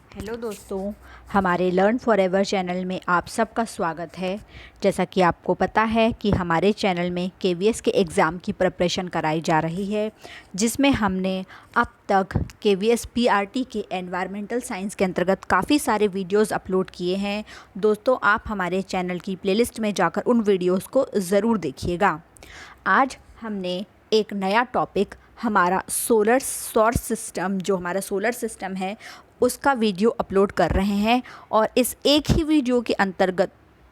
Hello दोस्तों, हमारे learn forever channel में आप सबका स्वागत है। जैसा कि आपको पता है कि हमारे चैनल में केवीएस के एग्ज़ाम की प्रिपरेशन कराई जा रही है, जिसमें हमने अब तक केवीएस पीआरटी के एनवायरमेंटल साइंस के अंतर्गत काफ़ी सारे वीडियोस अपलोड किए हैं। दोस्तों, आप हमारे चैनल की प्लेलिस्ट में जाकर उन वीडियोस को ज़रूर देखिएगा। आज हमने एक नया टॉपिक हमारा सौर सिस्टम, जो हमारा सोलर सिस्टम है उसका वीडियो अपलोड कर रहे हैं। और इस एक ही वीडियो के अंतर्गत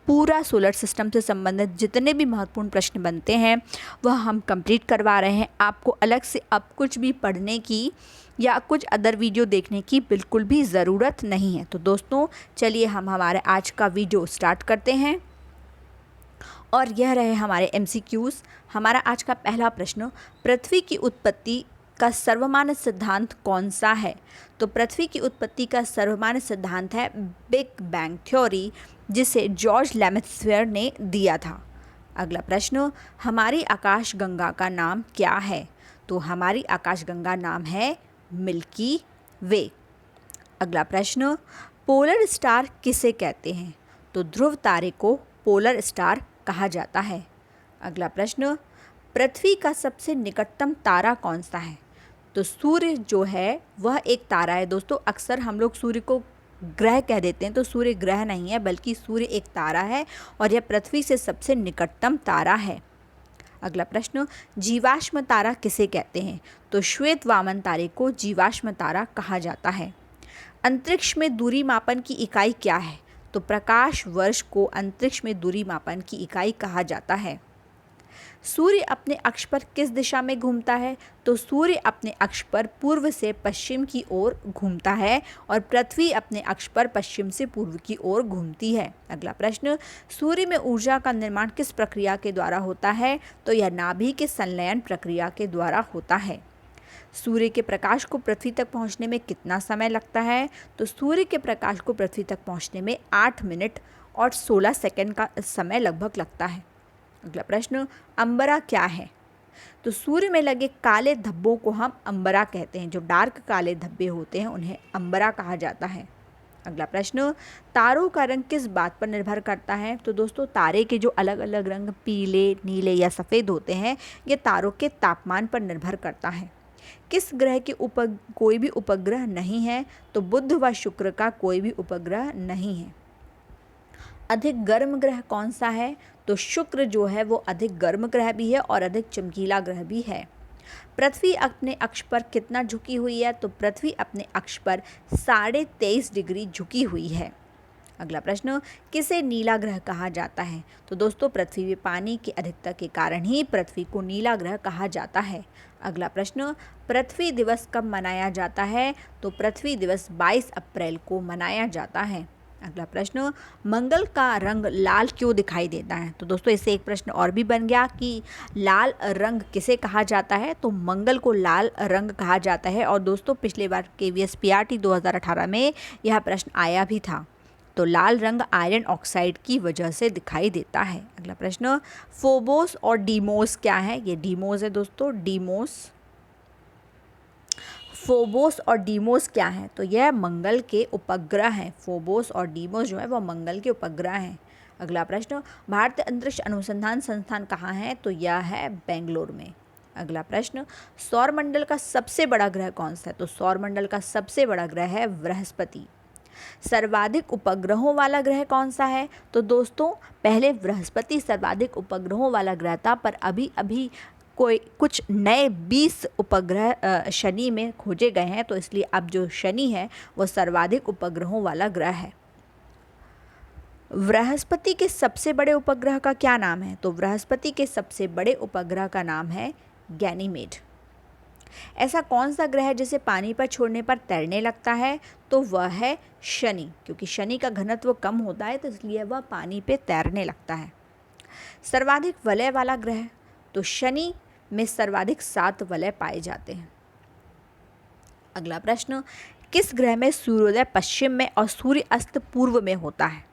पूरा सोलर सिस्टम से संबंधित जितने भी महत्वपूर्ण प्रश्न बनते हैं वह हम कंप्लीट करवा रहे हैं। आपको अलग से अब कुछ भी पढ़ने की या कुछ अदर वीडियो देखने की बिल्कुल भी ज़रूरत नहीं है। तो दोस्तों, चलिए हम हमारे आज का वीडियो स्टार्ट करते हैं। और यह रहे हमारे एमसीक्यूज़। हमारा आज का पहला प्रश्न, पृथ्वी की उत्पत्ति का सर्वमान्य सिद्धांत कौन सा है? तो पृथ्वी की उत्पत्ति का सर्वमान्य सिद्धांत है बिग बैंग थ्योरी, जिसे जॉर्ज लेमेत्सुअर ने दिया था। अगला प्रश्न, हमारी आकाशगंगा का नाम क्या है? तो हमारी आकाशगंगा नाम है मिल्की वे। अगला प्रश्न, पोलर स्टार किसे कहते हैं? तो ध्रुव तारे को पोलर स्टार कहा जाता है। अगला प्रश्न, पृथ्वी का सबसे निकटतम तारा कौन सा है? तो सूर्य जो है वह एक तारा है। दोस्तों, अक्सर हम लोग सूर्य को ग्रह कह देते हैं, तो सूर्य ग्रह नहीं है बल्कि सूर्य एक तारा है और यह पृथ्वी से सबसे निकटतम तारा है। अगला प्रश्न, जीवाश्म तारा किसे कहते हैं? तो श्वेत वामन तारे को जीवाश्म तारा कहा जाता है। अंतरिक्ष में दूरी मापन की इकाई क्या है? तो प्रकाश वर्ष को अंतरिक्ष में दूरी मापन की इकाई कहा जाता है। सूर्य अपने अक्ष पर किस दिशा में घूमता है? तो सूर्य अपने अक्ष पर पूर्व से पश्चिम की ओर घूमता है और पृथ्वी अपने अक्ष पर पश्चिम से पूर्व की ओर घूमती है। अगला प्रश्न, सूर्य में ऊर्जा का निर्माण किस प्रक्रिया के द्वारा होता है? तो यह नाभि के संलयन प्रक्रिया के द्वारा होता है। सूर्य के प्रकाश को पृथ्वी तक पहुंचने में कितना समय लगता है? तो सूर्य के प्रकाश को पृथ्वी तक पहुंचने में 8 मिनट और 16 सेकंड का समय लगभग लगता है। अगला प्रश्न, अंबरा क्या है? तो सूर्य में लगे काले धब्बों को हम अंबरा कहते हैं। जो डार्क काले धब्बे होते हैं उन्हें अंबरा कहा जाता है। अगला प्रश्न, तारों का रंग किस बात पर निर्भर करता है? तो दोस्तों, तारे के जो अलग अलग रंग पीले, नीले या सफ़ेद होते हैं, ये तारों के तापमान पर निर्भर करता है। किस ग्रह के कोई भी उपग्रह नहीं है? तो बुध व शुक्र का कोई भी उपग्रह नहीं है। अधिक गर्म ग्रह कौन सा है? तो शुक्र जो है वो अधिक गर्म ग्रह भी है और अधिक चमकीला ग्रह भी है। पृथ्वी अपने अक्ष पर कितना झुकी हुई है? तो पृथ्वी अपने अक्ष पर 23.5 डिग्री झुकी हुई है। अगला प्रश्न, किसे नीला ग्रह कहा जाता है? तो दोस्तों, पृथ्वी में पानी की अधिकता के कारण ही पृथ्वी को नीला ग्रह कहा जाता है। अगला प्रश्न, पृथ्वी दिवस कब मनाया जाता है? तो पृथ्वी दिवस 22 अप्रैल को मनाया जाता है। अगला प्रश्न, मंगल का रंग लाल क्यों दिखाई देता है? तो दोस्तों, इससे एक प्रश्न और भी बन गया कि लाल रंग किसे कहा जाता है? तो मंगल को लाल रंग कहा जाता है। और दोस्तों, पिछली बार केवीएस पीआरटी 2018 में यह प्रश्न आया भी था। तो लाल रंग आयरन ऑक्साइड की वजह से दिखाई देता है। अगला प्रश्न, फोबोस और डीमोस क्या है? ये डीमोस है दोस्तों, डीमोस। फोबोस और डीमोस क्या है? तो यह मंगल के उपग्रह हैं। फोबोस और डीमोस जो है वह मंगल के उपग्रह हैं। अगला प्रश्न, भारतीय अंतरिक्ष अनुसंधान संस्थान कहाँ है? तो यह है बेंगलोर में। अगला प्रश्न, सौरमंडल का सबसे बड़ा ग्रह कौन सा है? तो सौरमंडल का सबसे बड़ा ग्रह है बृहस्पति। सर्वाधिक उपग्रहों वाला ग्रह कौन सा है? तो दोस्तों, पहले बृहस्पति सर्वाधिक उपग्रहों वाला ग्रह था, पर अभी अभी कुछ नए 20 उपग्रह शनि में खोजे गए हैं, तो इसलिए अब जो शनि है वो सर्वाधिक उपग्रहों वाला ग्रह है। बृहस्पति के सबसे बड़े उपग्रह का क्या नाम है? तो बृहस्पति के सबसे बड़े उपग्रह का नाम है गैनीमेड। ऐसा कौन सा ग्रह है जिसे पानी पर छोड़ने पर तैरने लगता है? तो वह है शनि, क्योंकि शनि का घनत्व कम होता है तो इसलिए वह पानी पे तैरने लगता है। सर्वाधिक वलय वाला ग्रह, तो शनि में सर्वाधिक 7 वलय पाए जाते हैं। अगला प्रश्न, किस ग्रह में सूर्योदय पश्चिम में और सूर्य अस्त पूर्व में होता है?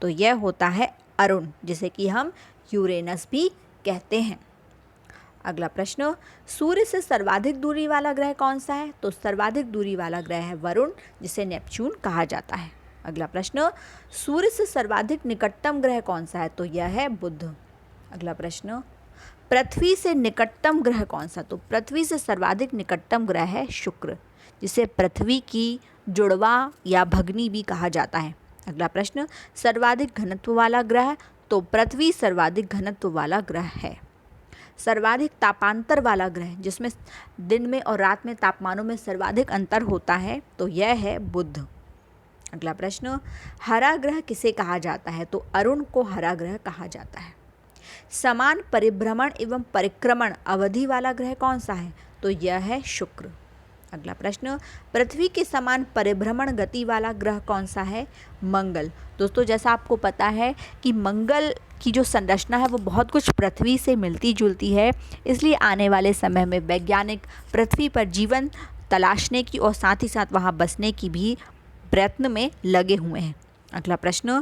तो यह होता है अरुण, जिसे कि हम यूरेनस भी कहते हैं। अगला प्रश्न, सूर्य से सर्वाधिक दूरी वाला ग्रह कौन सा है? तो सर्वाधिक दूरी वाला ग्रह है वरुण, जिसे नेपच्यून कहा जाता है। अगला प्रश्न, सूर्य से सर्वाधिक निकटतम ग्रह कौन सा है? तो यह है बुध। अगला प्रश्न, पृथ्वी से निकटतम ग्रह कौन सा? तो पृथ्वी से सर्वाधिक निकटतम ग्रह है शुक्र, जिसे पृथ्वी की जुड़वा या भगनी भी कहा जाता है। अगला प्रश्न, सर्वाधिक घनत्व वाला ग्रह? तो पृथ्वी सर्वाधिक घनत्व वाला ग्रह है। सर्वाधिक तापांतर वाला ग्रह, जिसमें दिन में और रात में तापमानों में सर्वाधिक अंतर होता है, तो यह है बुध। अगला प्रश्न, हरा ग्रह किसे कहा जाता है? तो अरुण को हरा ग्रह कहा जाता है। समान परिभ्रमण एवं परिक्रमण अवधि वाला ग्रह कौन सा है? तो यह है शुक्र। अगला प्रश्न, पृथ्वी के समान परिभ्रमण गति वाला ग्रह कौन सा है? मंगल। दोस्तों, जैसा आपको पता है कि मंगल की जो संरचना है वो बहुत कुछ पृथ्वी से मिलती जुलती है, इसलिए आने वाले समय में वैज्ञानिक पृथ्वी पर जीवन तलाशने की और साथ ही साथ वहाँ बसने की भी प्रयत्न में लगे हुए हैं। अगला प्रश्न,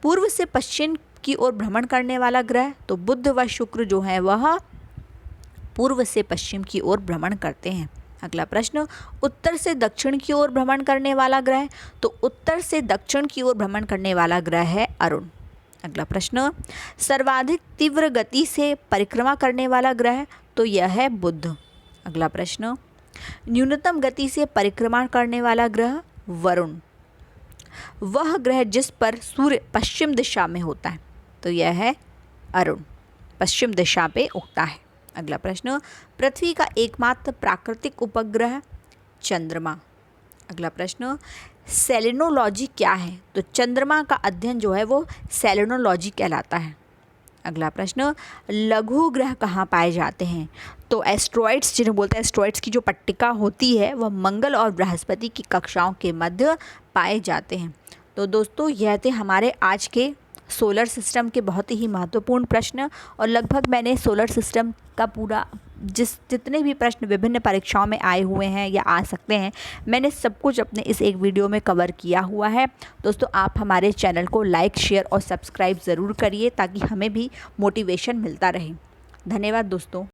पूर्व से पश्चिम की ओर भ्रमण करने वाला ग्रह? तो बुध व शुक्र जो है वह पूर्व से पश्चिम की ओर भ्रमण करते हैं। अगला प्रश्न, उत्तर से दक्षिण की ओर भ्रमण करने वाला ग्रह? तो उत्तर से दक्षिण की ओर भ्रमण करने वाला ग्रह है अरुण। अगला प्रश्न, सर्वाधिक तीव्र गति से परिक्रमा करने वाला ग्रह? तो यह है बुध। अगला प्रश्न, न्यूनतम गति से परिक्रमा करने वाला ग्रह? वरुण। वह ग्रह जिस पर सूर्य पश्चिम दिशा में होता है, तो यह है अरुण, पश्चिम दिशा पे उगता है। अगला प्रश्न, पृथ्वी का एकमात्र प्राकृतिक उपग्रह? चंद्रमा। अगला प्रश्न, सेलेनोलॉजी क्या है? तो चंद्रमा का अध्ययन जो है वो सेलेनोलॉजी कहलाता है। अगला प्रश्न, लघु ग्रह कहाँ पाए जाते हैं? तो एस्ट्रॉइड्स, जिन्हें बोलते हैं एस्ट्रॉइड्स की जो पट्टिका होती है वह मंगल और बृहस्पति की कक्षाओं के मध्य पाए जाते हैं। तो दोस्तों, यह थे हमारे आज के सोलर सिस्टम के बहुत ही महत्वपूर्ण प्रश्न, और लगभग मैंने सोलर सिस्टम का पूरा जितने भी प्रश्न विभिन्न परीक्षाओं में आए हुए हैं या आ सकते हैं, मैंने सब कुछ अपने इस एक वीडियो में कवर किया हुआ है। दोस्तों, आप हमारे चैनल को लाइक, शेयर और सब्सक्राइब ज़रूर करिए ताकि हमें भी मोटिवेशन मिलता रहे। धन्यवाद दोस्तों।